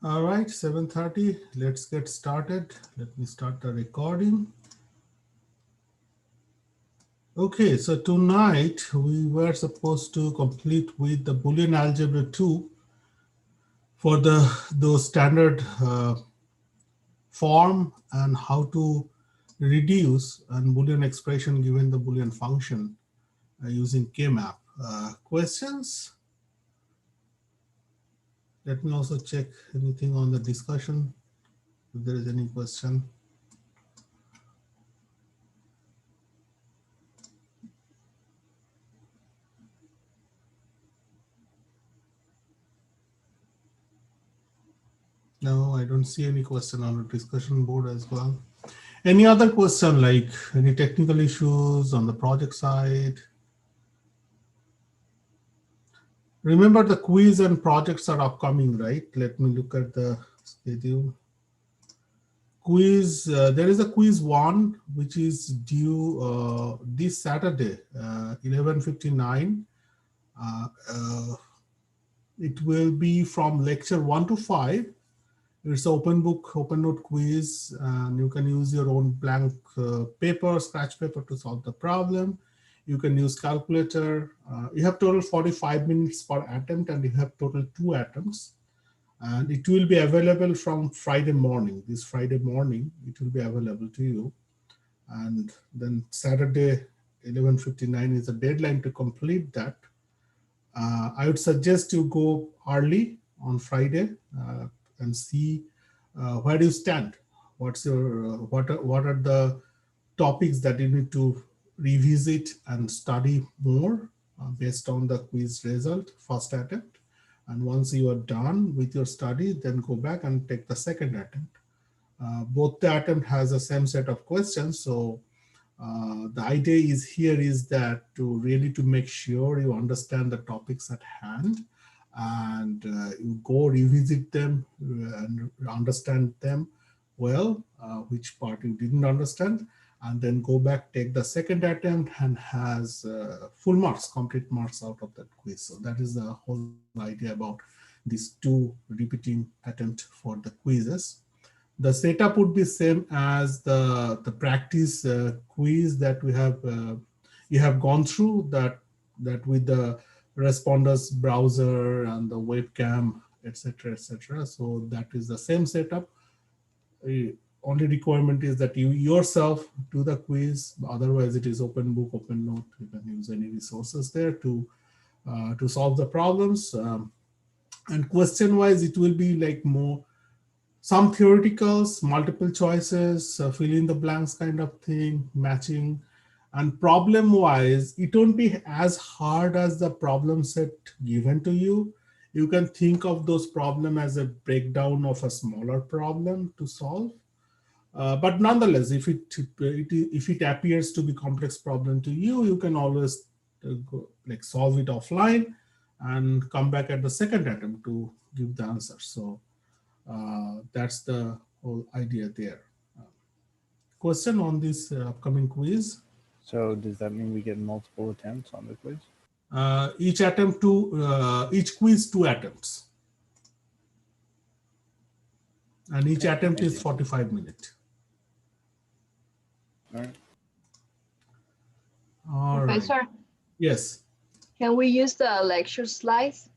All right, 7:30. Let's get started. Let me start the recording. Okay, so tonight we were supposed to complete with the Boolean algebra 2 for those standard form and how to reduce a Boolean expression given the Boolean function using K-map. Questions? Let me also check anything on the discussion if there is any question. No, I don't see any question on the discussion board as well. Any other question, like any technical issues on the project side? Remember the quiz and projects are upcoming, right? Let me look at the schedule. Quiz, there is a quiz 1, which is due this Saturday, 11:59. It will be from lecture 1 to 5. It's open book, open note quiz, and you can use your own blank paper, scratch paper to solve the problem. You can use calculator. You have total 45 minutes per attempt, and you have total 2 attempts. And it will be available from Friday morning. This Friday morning, it will be available to you. And then Saturday, 11:59 is the deadline to complete that. I would suggest you go early on Friday and see where you stand. What are the topics that you need to revisit and study more based on the quiz result, first attempt. And once you are done with your study, then go back and take the second attempt. Both the attempt has the same set of questions. So the idea is that to make sure you understand the topics at hand, and you go revisit them and understand them well, which part you didn't understand, and then go back, take the second attempt, and has full marks, complete marks out of that quiz. So that is the whole idea about these 2 repeating attempt for the quizzes. The setup would be same as the practice quiz that we have you have gone through, that with the responders browser and the webcam, etc., etc. So that is the same setup. Only requirement is that you yourself do the quiz. Otherwise, it is open book, open note. You can use any resources there to solve the problems. And question wise, it will be like more some theoreticals, multiple choices, fill in the blanks kind of thing, matching. And problem wise, it won't be as hard as the problem set given to you. You can think of those problem as a breakdown of a smaller problem to solve. But nonetheless, if it appears to be complex problem to you, you can always solve it offline and come back at the second attempt to give the answer. So that's the whole idea there. Question on this upcoming quiz. So does that mean we get multiple attempts on the quiz? Each quiz 2 attempts. And each attempt is 45 minutes. All right. All right. Professor, Yes. can we use the lecture slides?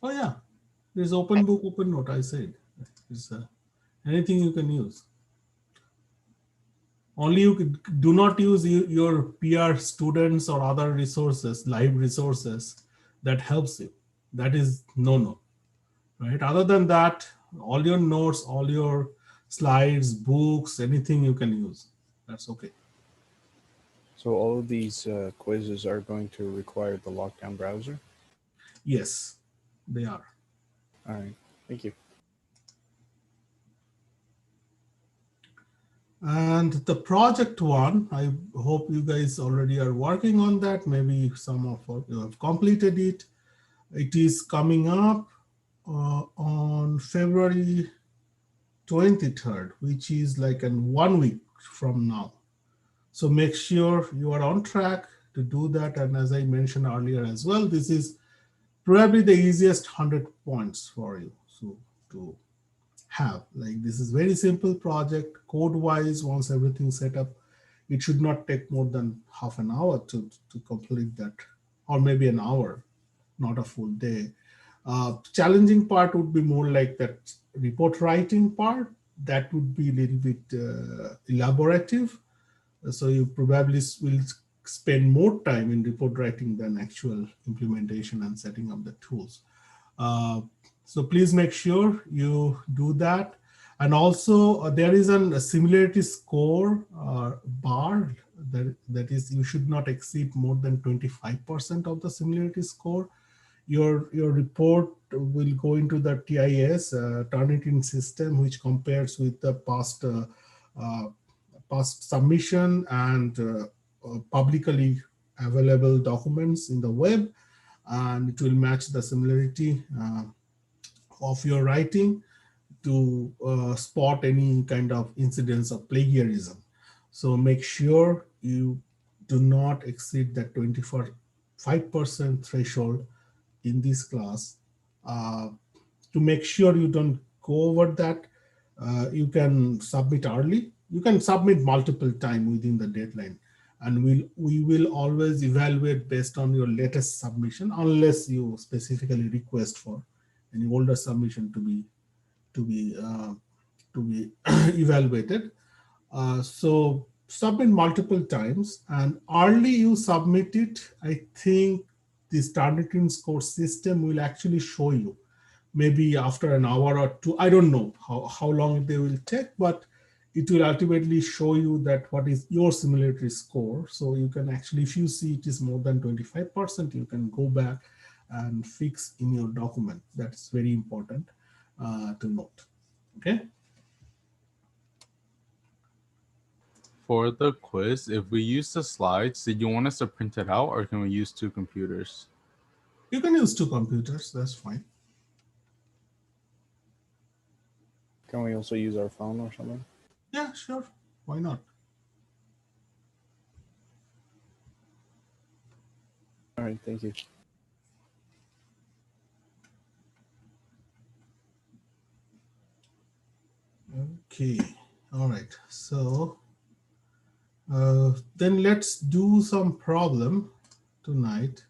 Oh yeah. There's open book, open note, I said. It's anything you can use. Only you do not use your peer students or other resources, live resources that helps you. That is no, right? Other than that, all your notes, all your slides, books, anything you can use. That's okay. So all of these quizzes are going to require the lockdown browser? Yes, they are. All right, thank you. And the project 1, I hope you guys already are working on that. Maybe some of you have completed it. It is coming up on February 23rd, which is like in 1 week from now. So make sure you are on track to do that. And as I mentioned earlier as well, this is probably the easiest 100 points for you. So to have. Like this is very simple project code wise. Once everything set up, it should not take more than half an hour to complete that, or maybe an hour, not a full day. Challenging part would be more like that report writing part. That would be a little bit elaborative. So you probably will spend more time in report writing than actual implementation and setting up the tools. Uh, so please make sure you do that. And also there is a similarity score bar that is you should not exceed more than 25% of the similarity score. Your report will go into the TIS Turnitin system, which compares with the uh, past submission and publicly available documents in the web, and it will match the similarity of your writing to spot any kind of incidence of plagiarism. So make sure you do not exceed that 25% threshold in this class. Uh, to make sure you don't go over that, you can submit early. You can submit multiple times within the deadline, and we will always evaluate based on your latest submission, unless you specifically request for any older submission to be uh, to be evaluated. So submit multiple times, and early you submit it. I think this targeting score system will actually show you maybe after an hour or two. I don't know how long they will take, but it will ultimately show you that what is your similarity score. So you can actually, if you see it is more than 25%, you can go back and fix in your document. That's very important to note. Okay. For the quiz, if we use the slides, did you want us to print it out or can we use two computers? You can use two computers, that's fine. Can we also use our phone or something? Yeah, sure. Why not? All right, thank you. Okay, all right. So then let's do some problem tonight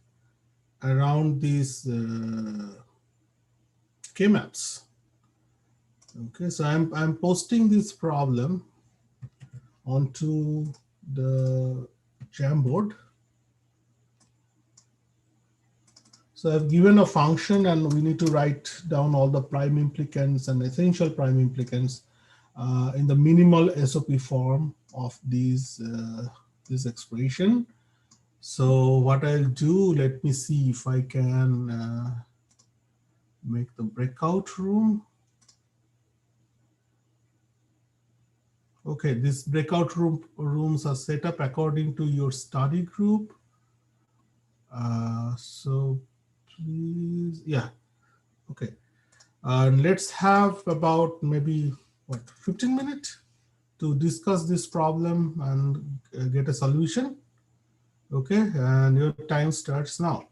around these K-maps. Okay, so I'm posting this problem onto the Jamboard. So I've given a function and we need to write down all the prime implicants and essential prime implicants in the minimal SOP form of these this expression. So what I'll do, let me see if I can make the breakout room. Okay, this breakout rooms are set up according to your study group. So please, yeah, okay. And let's have about maybe what 15 minutes to discuss this problem and get a solution. Okay, and your time starts now.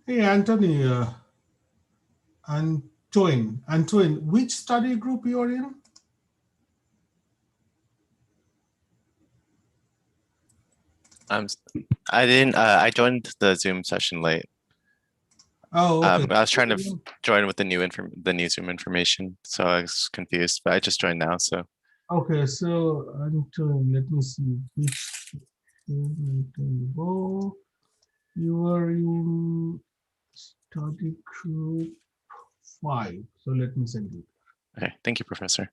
Hey, Anthony, Antoine, which study group you are in? I didn't. I joined the Zoom session late. Oh, okay. I was trying to join with the new Zoom information, so I was confused. But I just joined now, so Okay, so Antoine, let me see which oh, you are in study group 5. So let me send you. okay. Thank you, Professor.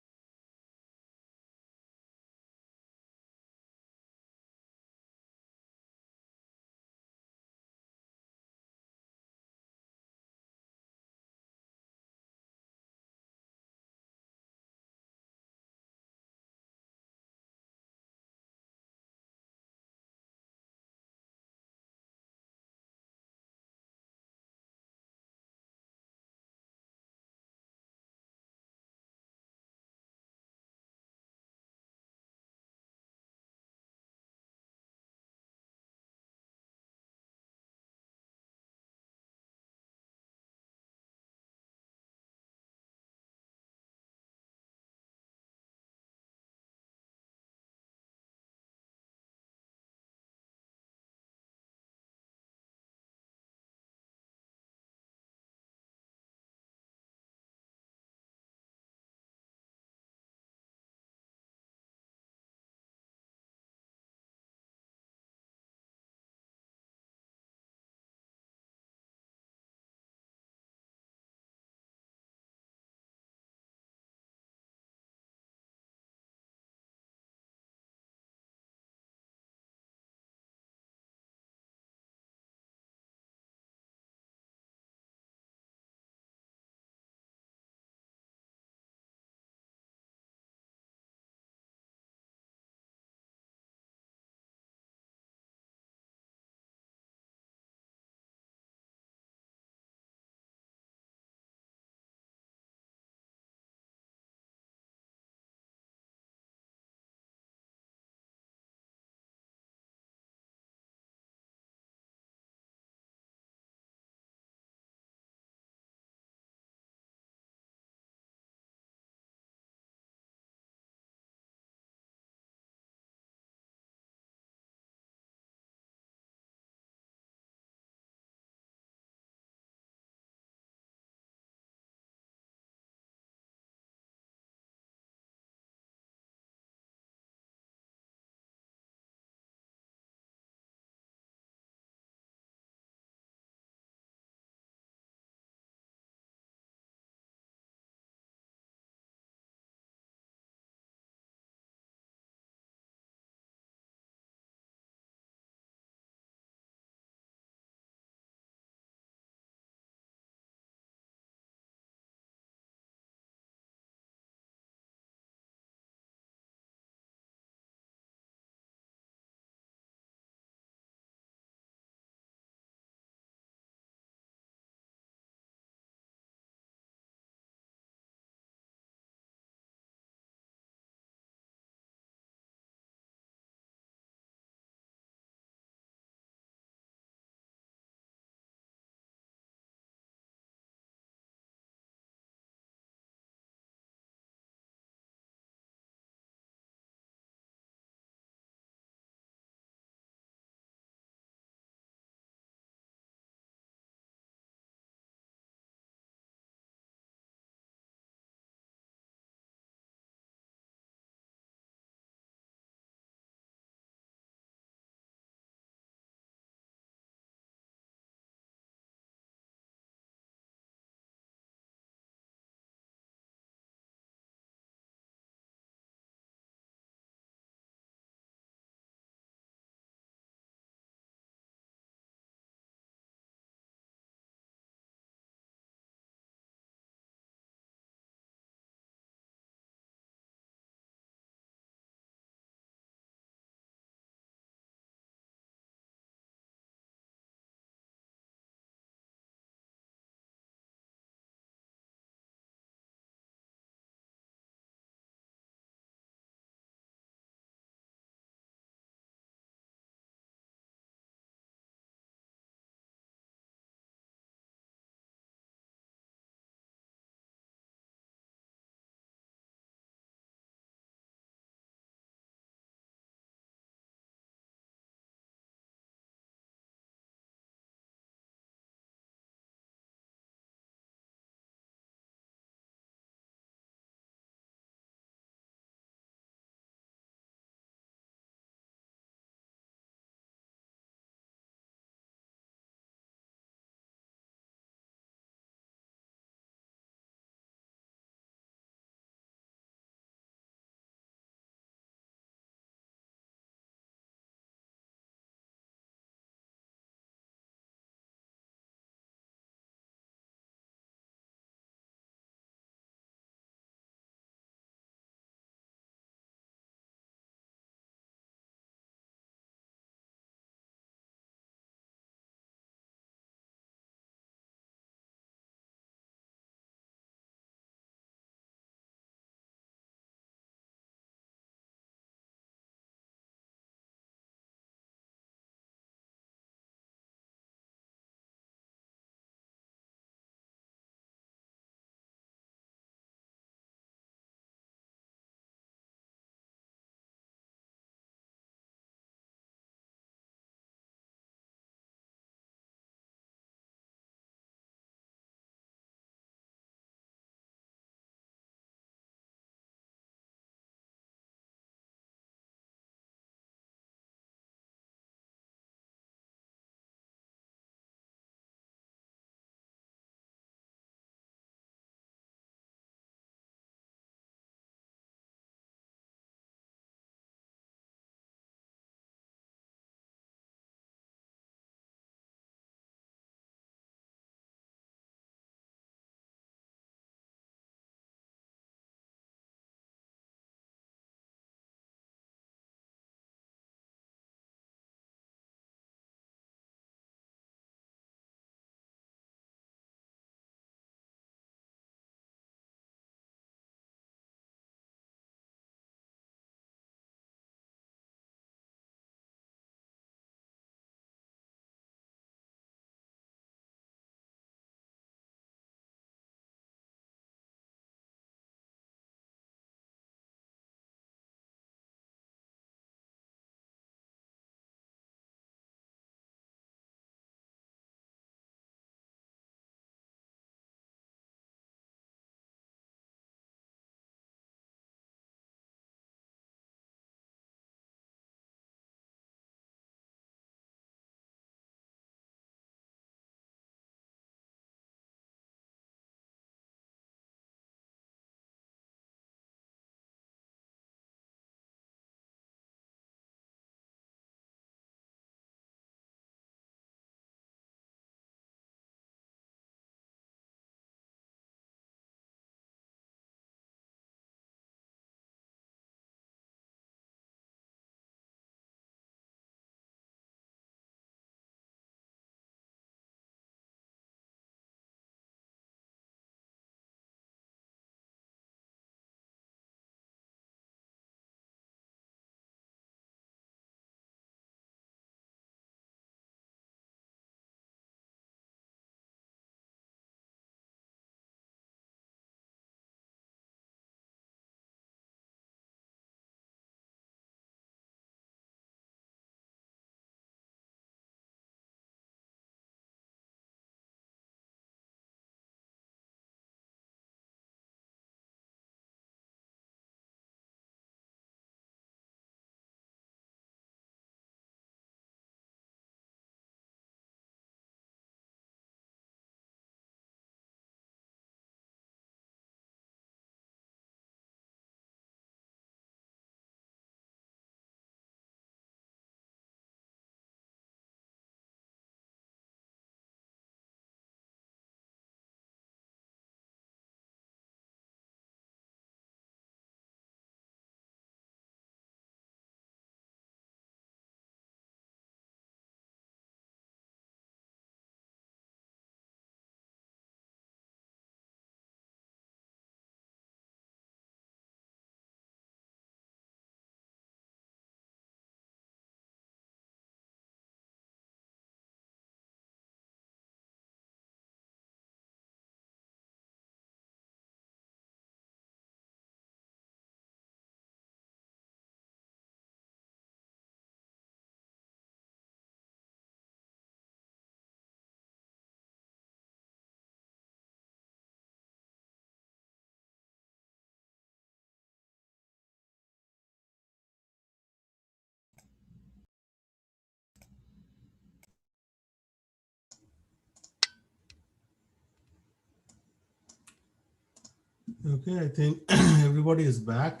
Okay, I think everybody is back.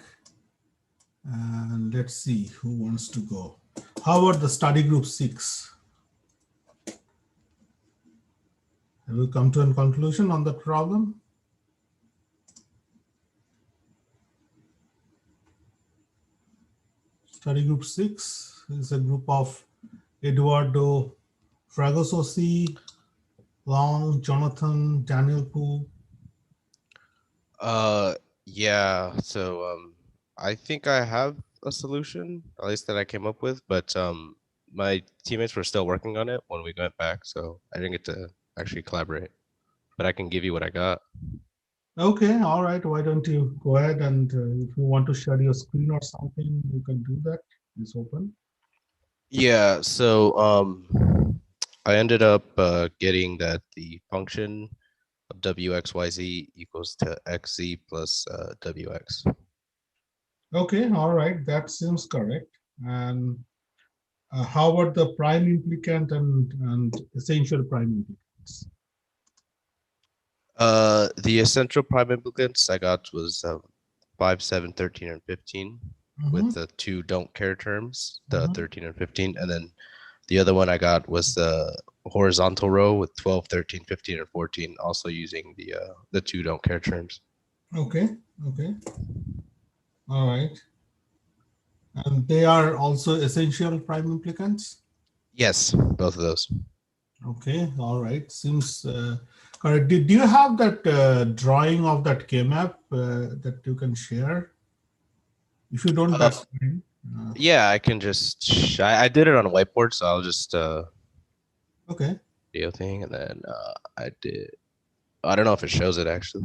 And let's see who wants to go. How about the study group 6? Have we come to a conclusion on that problem? Study group 6 is a group of Eduardo Fragososi, Long, Jonathan, Daniel Poo. Yeah, so I think I have a solution, at least that I came up with, but my teammates were still working on it when we went back, so I didn't get to actually collaborate. But I can give you what I got. Okay, all right. Why don't you go ahead and if you want to share your screen or something, you can do that. It's open. Yeah, so I ended up getting that the function of wxyz equals to xz plus wx. Okay, all right. That seems correct. And how about the prime implicant and essential prime implicants? The essential prime implicants I got was 5, 7, 13, and 15 with the two don't care terms, the 13 and 15. And then the other one I got was the horizontal row with 12, 13, 15, and 14, also using the two don't care terms. Okay, okay. All right. And they are also essential prime implicants? Yes, both of those. Okay, all right. Seems correct. Do you have that drawing of that K-map that you can share? If you don't, that's fine. Yeah, I can just, I did it on a whiteboard, so I'll just Okay. video thing, and then I don't know if it shows it actually.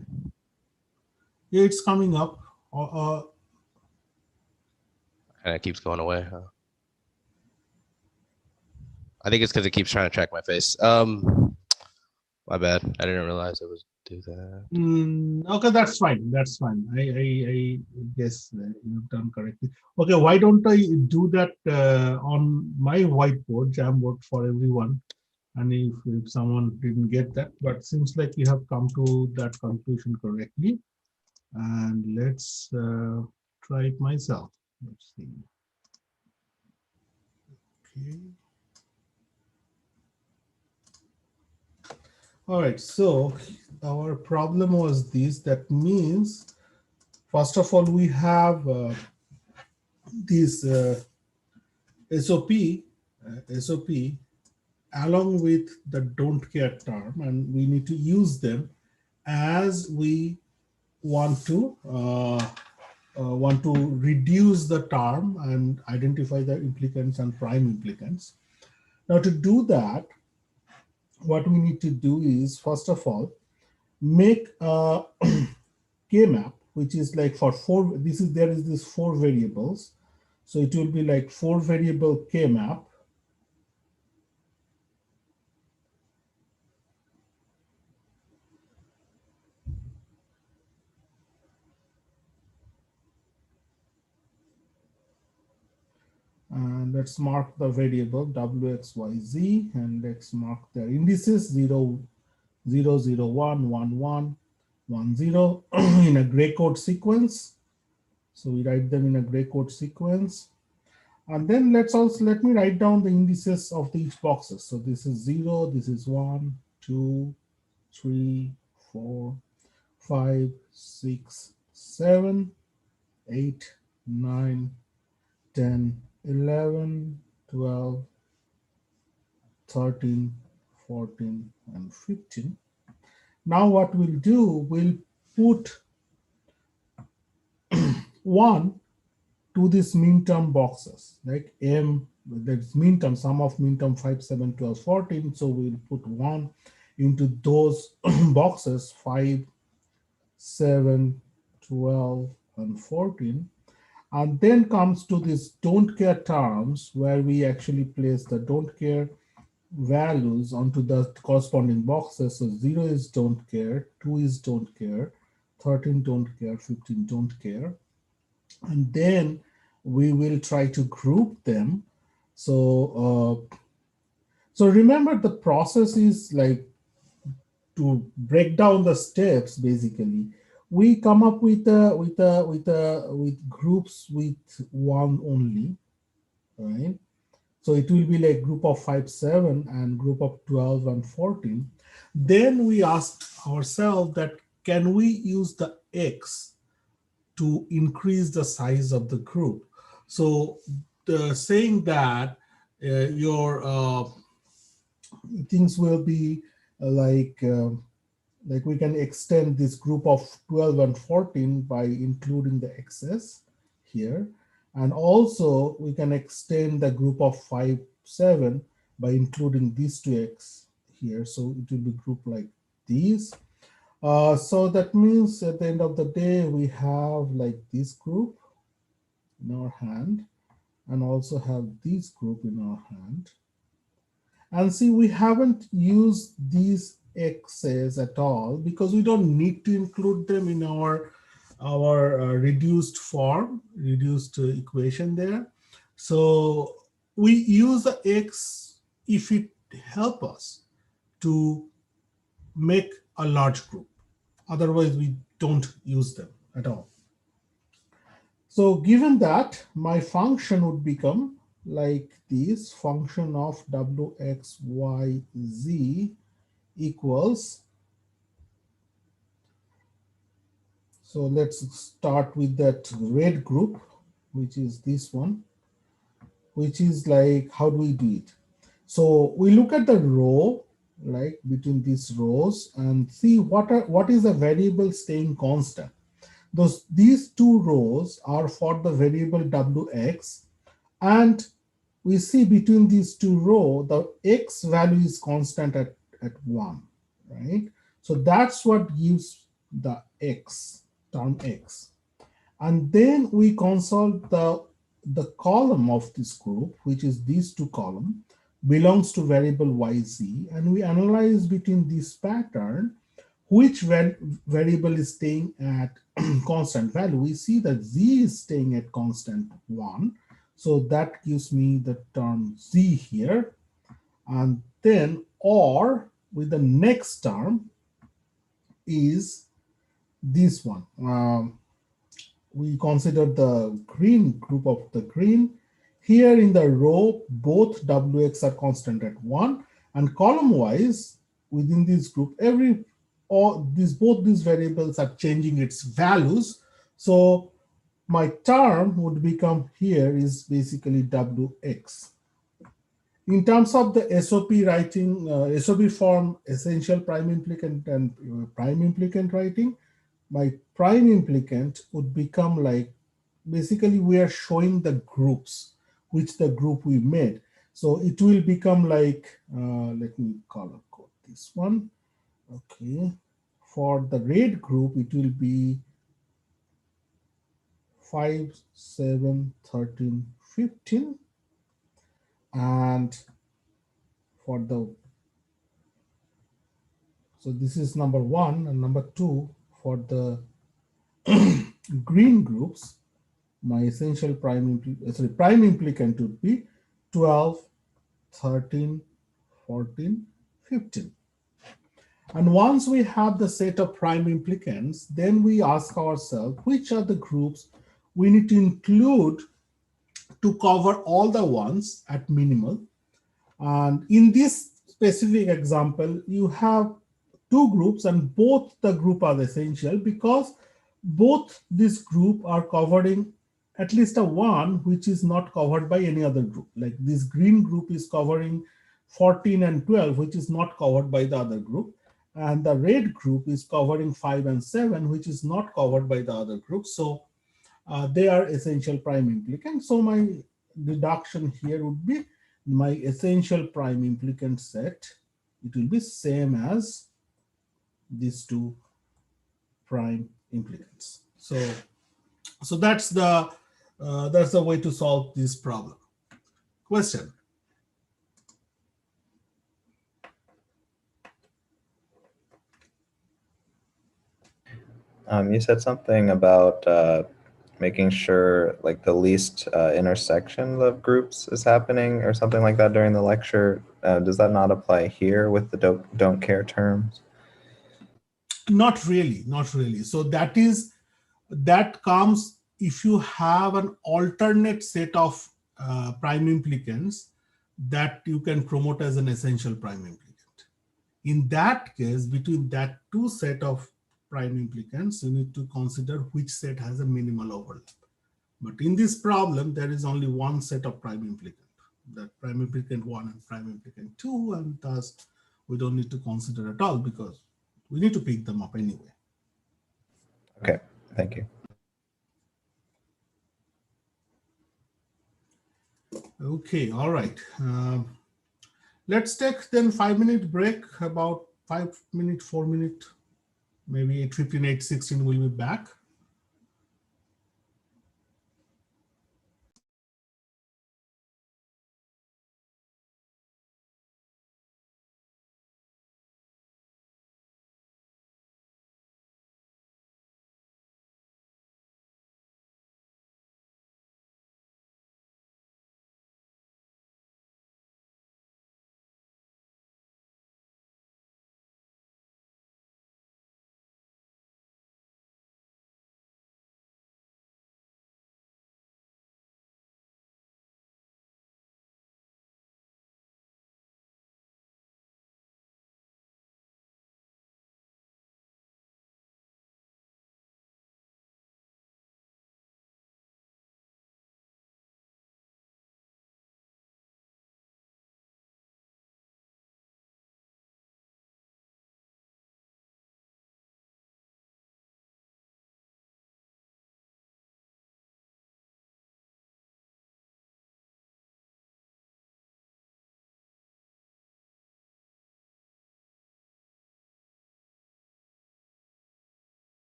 Yeah, it's coming up. And it keeps going away, huh? I think it's because it keeps trying to track my face. My bad. I didn't realize it was do that. Okay, that's fine. That's fine. I guess you've done correctly. Okay, why don't I do that on my whiteboard, Jamboard for everyone? And if someone didn't get that, but seems like you have come to that conclusion correctly. And let's try it myself. Let's see. Okay. All right, so our problem was this. That means, first of all, we have this SOP along with the don't care term, and we need to use them as we want to reduce the term and identify the implicants and prime implicants. Now, to do that, what we need to do is, first of all, make a K-map, which is like for there is this 4 variables. So it will be like 4 variable K-map. And let's mark the variable wxyz, and let's mark their indices 0, 0, 0, 1, 1, 1, 1, 0 in a gray code sequence. So we write them in a gray code sequence. And then let me write down the indices of each boxes. So this is 0, this is 1, 2, 3, 4, 5, 6, 7, 8, 9, 10, 11, 12, 13, 14, and 15. Now what we'll do, we'll put 1 to these mean term boxes, like M, that's mean term, sum of mean term 5, 7, 12, 14. So we'll put 1 into those boxes 5, 7, 12, and 14. And then comes to this don't care terms, where we actually place the don't care values onto the corresponding boxes. So 0 is don't care, 2 is don't care, 13 don't care, 15 don't care. And then we will try to group them. So remember, the process is like to break down the steps. Basically, we come up with groups with one only, right? So it will be like group of 5, 7 and group of 12 and 14. Then we ask ourselves that can we use the X to increase the size of the group? So saying that your things will be like we can extend this group of 12 and 14 by including the X's here. And also we can extend the group of 5, 7 by including these two X here. So it will be grouped like these. So that means at the end of the day, we have like this group in our hand and also have this group in our hand. And see, we haven't used these X's at all because we don't need to include them in our reduced form, reduced equation there. So we use the X if it helps us to make a large group. Otherwise, we don't use them at all. So given that, my function would become like this function of wxyz equals. So let's start with that red group, which is this one, which is like, how do we do it? So we look at the row, like between these rows and see what is the variable staying constant. These two rows are for the variable wx, and we see between these two rows, the x value is constant at 1, right? So that's what gives the x, term x. And then we consult the column of this group, which is these two columns, belongs to variable yz, and we analyze between this pattern which variable is staying at constant value. We see that z is staying at constant 1. So that gives me the term z here. And then or with the next term is this one. We consider the green group of the green. Here in the row, both wx are constant at 1. And column wise, within this group, both these variables are changing its values. So my term would become here is basically wx. In terms of the SOP writing, SOP form, essential prime implicant and prime implicant writing, my prime implicant would become like, basically we are showing the groups, which the group we made. So it will become like, let me color code this one. Okay. For the red group, it will be 5, 7, 13, 15. And for so this is number 1 and number 2 for the green groups, my essential prime implicant would be 12, 13, 14, 15. And once we have the set of prime implicants, then we ask ourselves which are the groups we need to include to cover all the ones at minimal. And in this specific example, you have two groups and both the group are essential because both this group are covering at least a one which is not covered by any other group. Like this green group is covering 14 and 12, which is not covered by the other group. And the red group is covering 5 and 7, which is not covered by the other group. So they are essential prime implicants. So my deduction here would be my essential prime implicant set. It will be same as these two prime implicants. So that's the way to solve this problem. Question? You said something about making sure like the least intersection of groups is happening or something like that during the lecture. Does that not apply here with the don't care terms? Not really, not really. So that comes if you have an alternate set of prime implicants that you can promote as an essential prime implicant. In that case, between that two set of prime implicants, you need to consider which set has a minimal overlap. But in this problem, there is only one set of prime implicant, that prime implicant 1 and prime implicant 2, and thus we don't need to consider at all because we need to pick them up anyway. Okay, thank you. Okay, all right. Let's take then 5-minute break, about 5 minute, 4 minute, maybe 8:15, 8:16 we'll be back.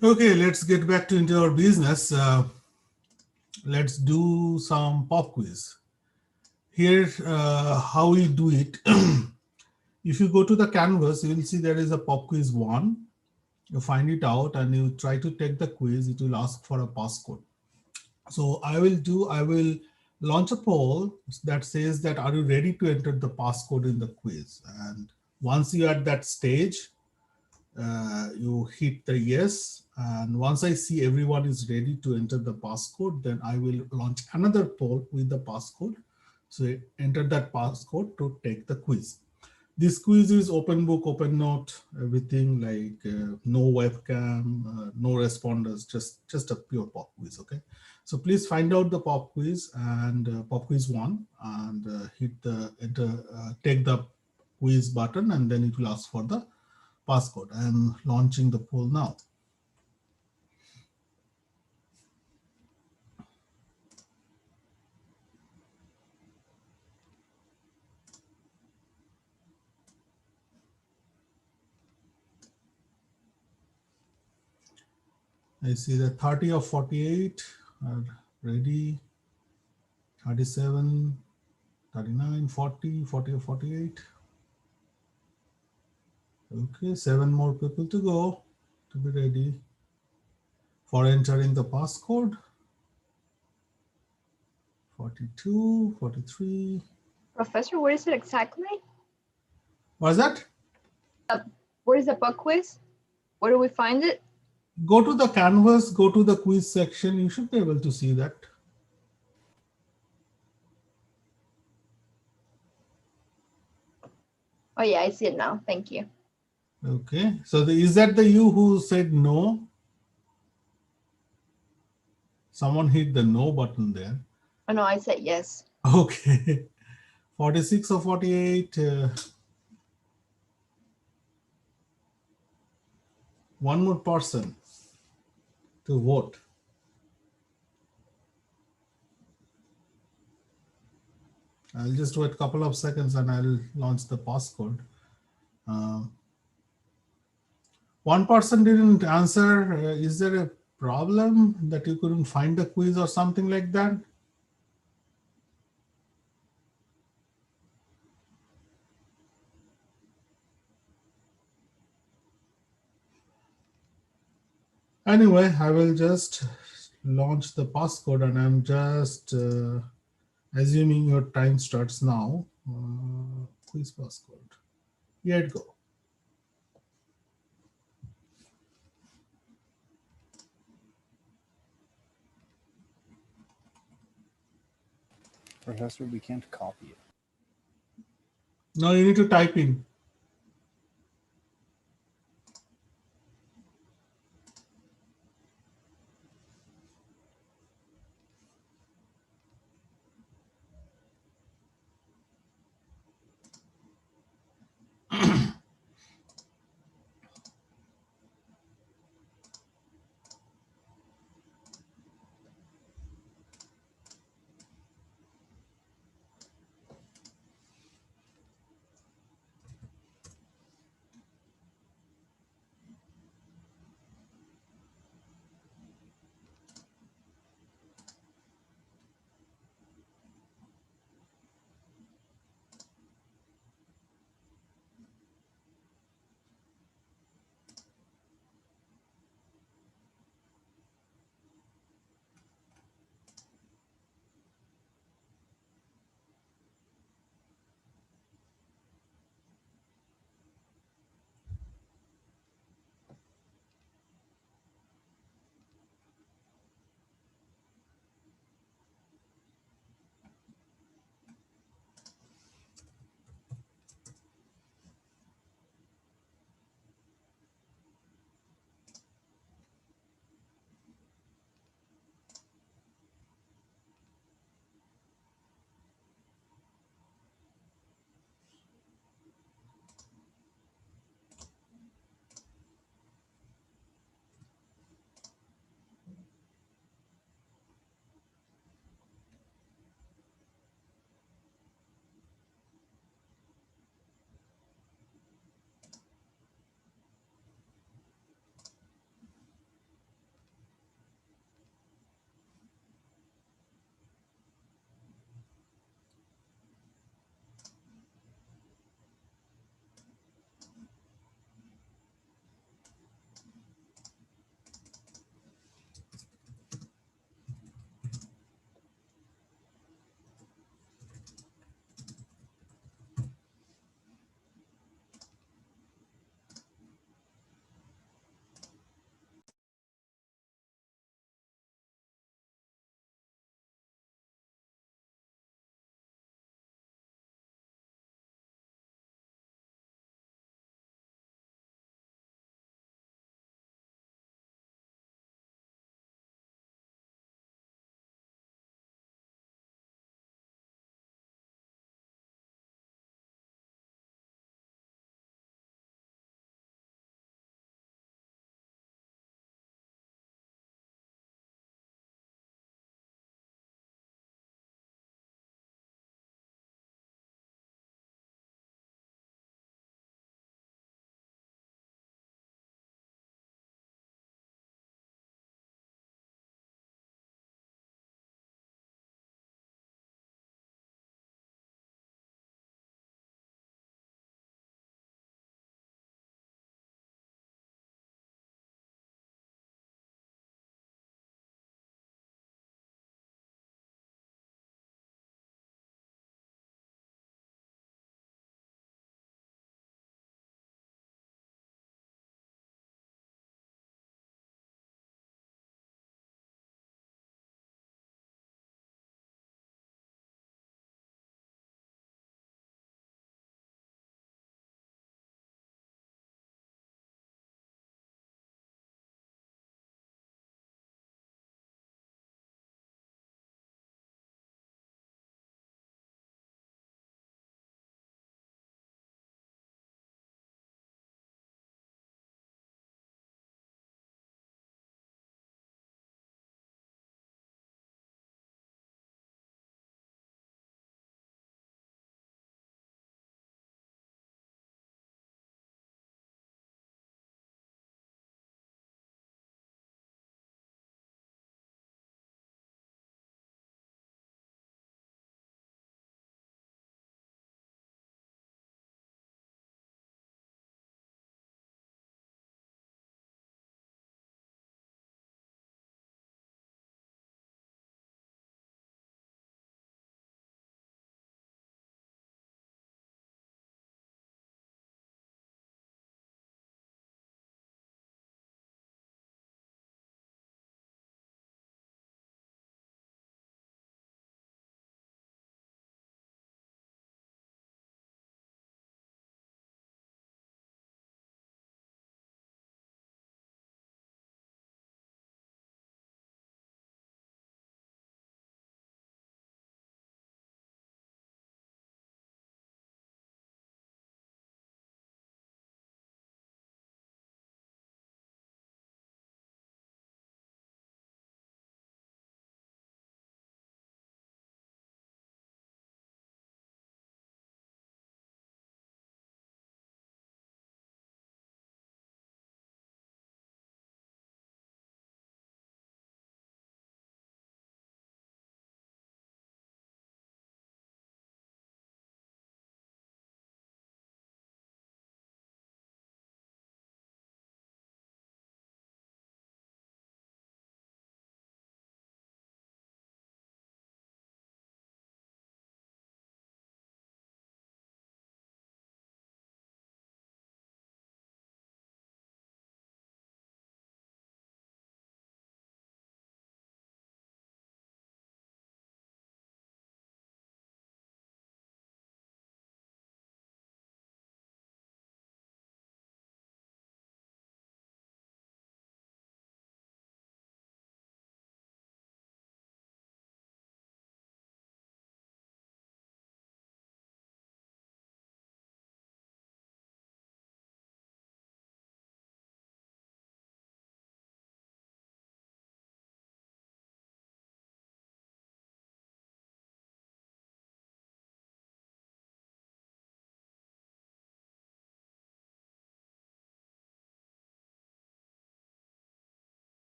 Okay, let's get back into our business. Let's do some pop quiz. Here, how we do it. If you go to the canvas, you will see there is a pop quiz 1. You find it out and you try to take the quiz. It will ask for a passcode. So I will launch a poll that says that, are you ready to enter the passcode in the quiz? And once you are at that stage, you hit the yes. And once I see everyone is ready to enter the passcode, then I will launch another poll with the passcode. So enter that passcode to take the quiz. This quiz is open book, open note, everything, like no webcam, no responders, just a pure pop quiz. Okay, so please find out the pop quiz and pop quiz 1 and hit the enter, take the quiz button, and then it will ask for the passcode. I am launching the poll now. I see that 30 of 48 are ready. 37, 39, 40, 40 of 48. Okay, 7 more people to go to be ready for entering the passcode. 42, 43. Professor, where is it exactly? What's that? Where is the pop quiz? Where do we find it? Go to the canvas, go to the quiz section. You should be able to see that. Oh yeah, I see it now. Thank you. Okay, so is that the you who said no? Someone hit the no button there. Oh no, I said yes. Okay, 46 or 48. One more person to vote. I'll just wait a couple of seconds and I'll launch the passcode. One person didn't answer. Is there a problem that you couldn't find the quiz or something like that? Anyway, I will just launch the passcode and I'm just assuming your time starts now. Quiz passcode. Here it go. Professor, we can't copy it. Now you need to type in.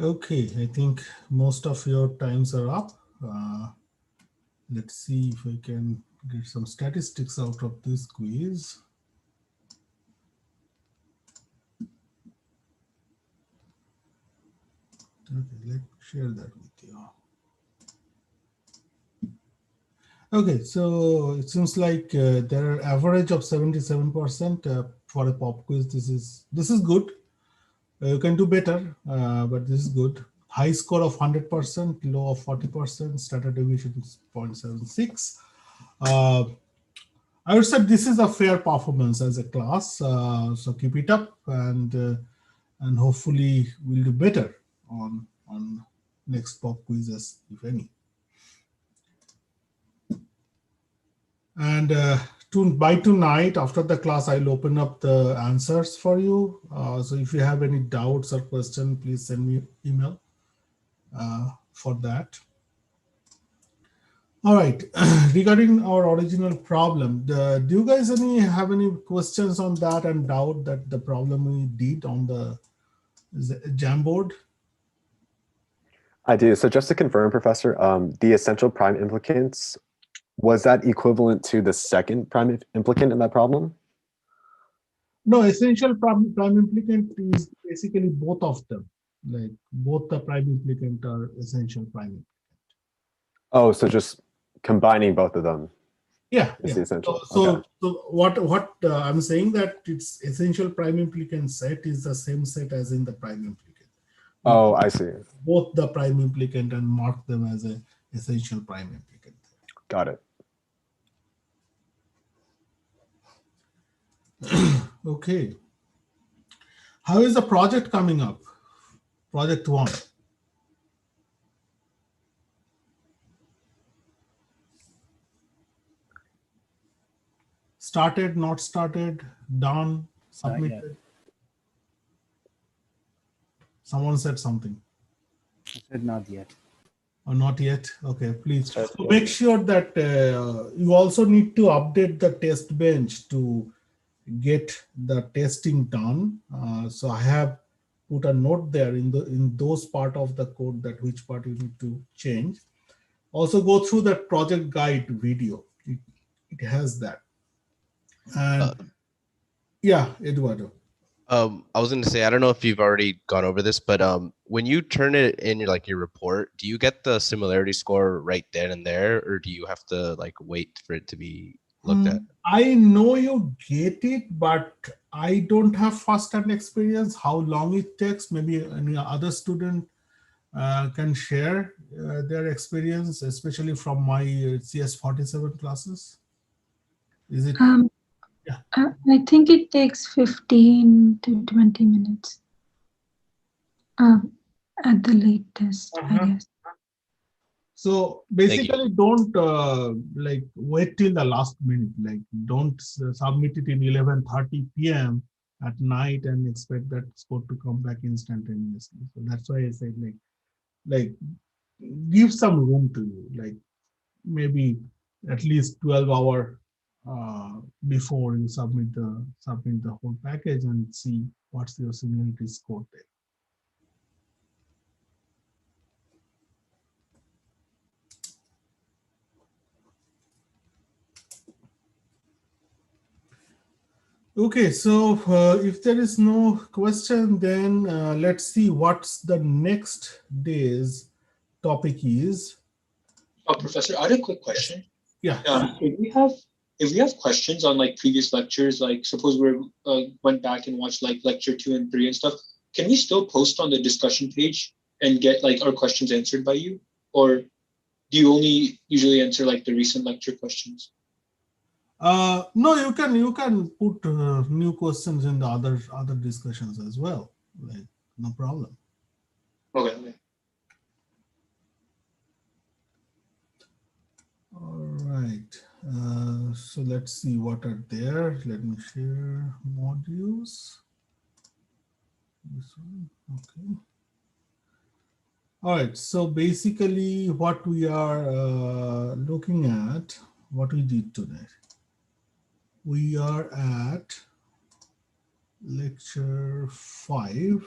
Okay, I think most of your times are up. Let's see if I can get some statistics out of this quiz. Okay, let's share that with you. Okay, so it seems like there are average of 77% for a pop quiz. This is good. You can do better, but this is good. High score of 100%, low of 40%, standard deviation is 0.76. I would say this is a fair performance as a class. So keep it up, and hopefully we'll do better on next pop quizzes, if any. And by tonight, after the class, I'll open up the answers for you. So if you have any doubts or questions, please send me email for that. All right. Regarding our original problem, do you guys have any questions on that and doubt that the problem we did on the Jamboard? I do. So just to confirm, Professor, the essential prime implicants, was that equivalent to the second prime implicant in that problem? No, essential prime implicant is basically both of them. Like both the prime implicant are essential prime implicant. Oh, so just combining both of them. Yeah, is the essential. So what I'm saying that its essential prime implicant set is the same set as in the prime implicant. Oh, I see. Both the prime implicant and mark them as a essential prime implicant. Got it. Okay. How is the project coming up? Project 1. Started, not started, done, submitted. Someone said something. I said not yet. Or not yet? Okay, please. So make sure that you also need to update the test bench to get the testing done. So I have put a note there in those part of the code that which part you need to change. Also go through that project guide video. It has that. And yeah, Eduardo. I was going to say, I don't know if you've already gone over this, but when you turn it in your report, do you get the similarity score right then and there, or do you have to wait for it to be looked at? I know you get it, but I don't have first-hand experience how long it takes. Maybe any other student can share their experience, especially from my CS147 classes. Is it? Yeah. I think it takes 15 to 20 minutes at the latest, I guess. So basically, don't wait till the last minute. Like don't submit it in 11:30 p.m. at night and expect that score to come back instantaneously. So that's why I said like give some room to you. Like maybe at least 12 hours before you submit the whole package and see what's your similarity score there. Okay, so if there is no question, then let's see what's the next day's topic is. Professor, I had a quick question. Yeah. If we have questions on previous lectures, suppose we went back and watched lecture 2 and 3 and stuff, can we still post on the discussion page and get our questions answered by you, or do you only usually answer the recent lecture questions? No, you can put new questions in the other discussions as well. No problem. Okay. All right. So let's see what are there. Let me share modules. This one. Okay. All right. So basically, what we are looking at, what we did today. We are at lecture 5.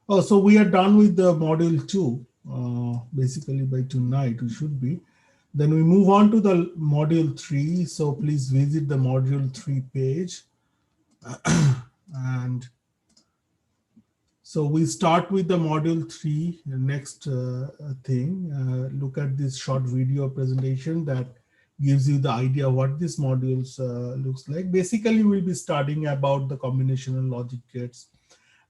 Oh, so we are done with the module 2. Basically by tonight we should be. Then we move on to the module 3. So please visit the module 3 page. And so we start with the module 3, the next thing. Look at this short video presentation that gives you the idea what this modules looks like. Basically, we'll be studying about the combinational logic gates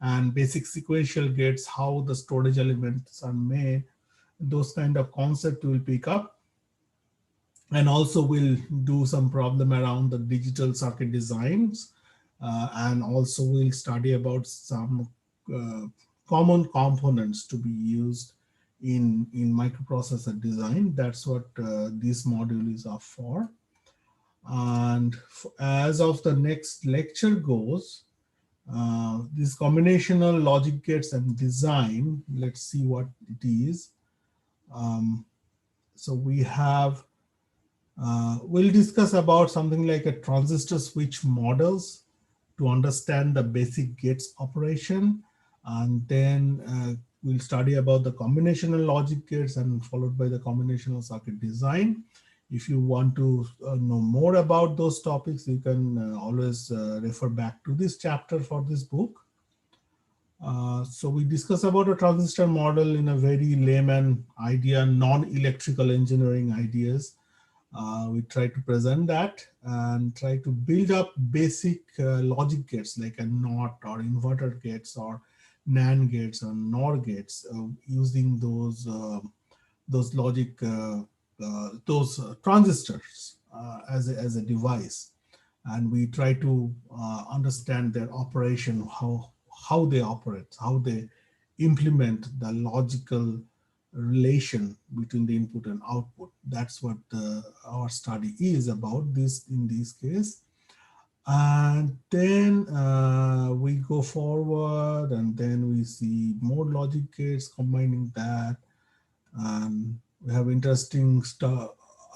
and basic sequential gates, how the storage elements are made. Those kind of concepts we'll pick up. And also we'll do some problem around the digital circuit designs. And also we'll study about some common components to be used in microprocessor design. That's what this module is up for. And as of the next lecture goes, this combinational logic gates and design, let's see what it is. So we have, we'll discuss about something like a transistor switch models to understand the basic gates operation. And then we'll study about the combinational logic gates and followed by the combinational circuit design. If you want to know more about those topics, you can always refer back to this chapter for this book. So we discuss about a transistor model in a very layman idea, non-electrical engineering ideas. We try to present that and try to build up basic logic gates like a NOT or inverter gates or NAND gates or NOR gates using those logic, those transistors as a device. And we try to understand their operation, how they operate, how they implement the logical relation between the input and output. That's what our study is about this in this case. And then we go forward and then we see more logic gates combining that. And we have interesting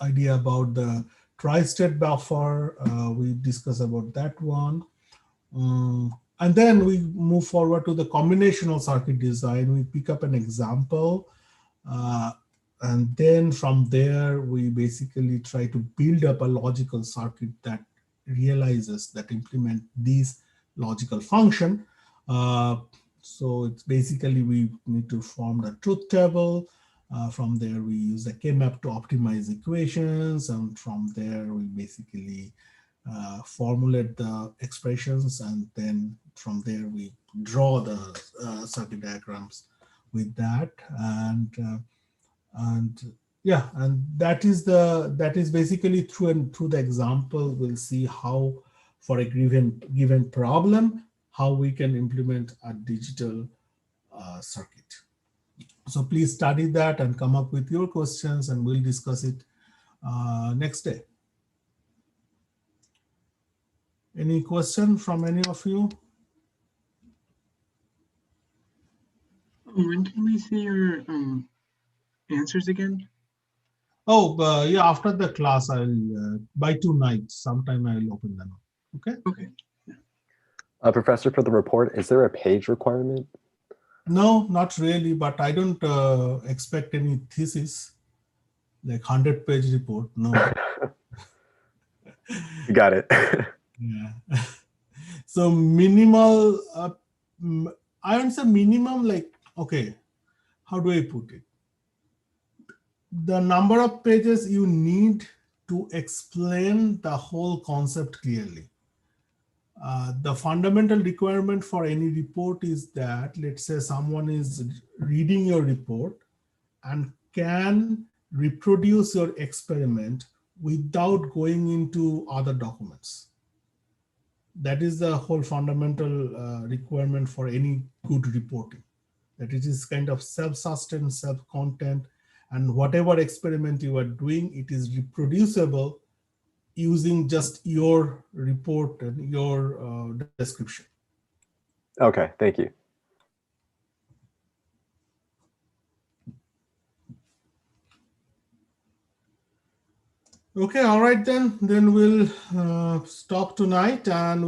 idea about the tri-state buffer. We discuss about that one. And then we move forward to the combinational circuit design. We pick up an example. And then from there, we basically try to build up a logical circuit that realizes, that implement these logical function. So it's basically, we need to form the truth table. From there, we use a K-map to optimize equations. And from there, we basically formulate the expressions. And then from there, we draw the circuit diagrams with that. And yeah, and that is basically through the example, we'll see how for a given problem, how we can implement a digital circuit. So please study that and come up with your questions, and we'll discuss it next day. Any question from any of you? When can we see your answers again? Oh, yeah, after the class, I'll by tonight, sometime I'll open them up. Okay. Okay. Professor, for the report, is there a page requirement? No, not really, but I don't expect any thesis, like 100-page report. No. You got it. Yeah. So minimal, I wouldn't say minimum, like, okay, how do I put it? The number of pages you need to explain the whole concept clearly. The fundamental requirement for any report is that, let's say someone is reading your report and can reproduce your experiment without going into other documents. That is the whole fundamental requirement for any good reporting. That it is kind of self-sustained, self-content, and whatever experiment you are doing, it is reproducible using just your report and your description. Okay, thank you. Okay, all right then. Then we'll stop tonight and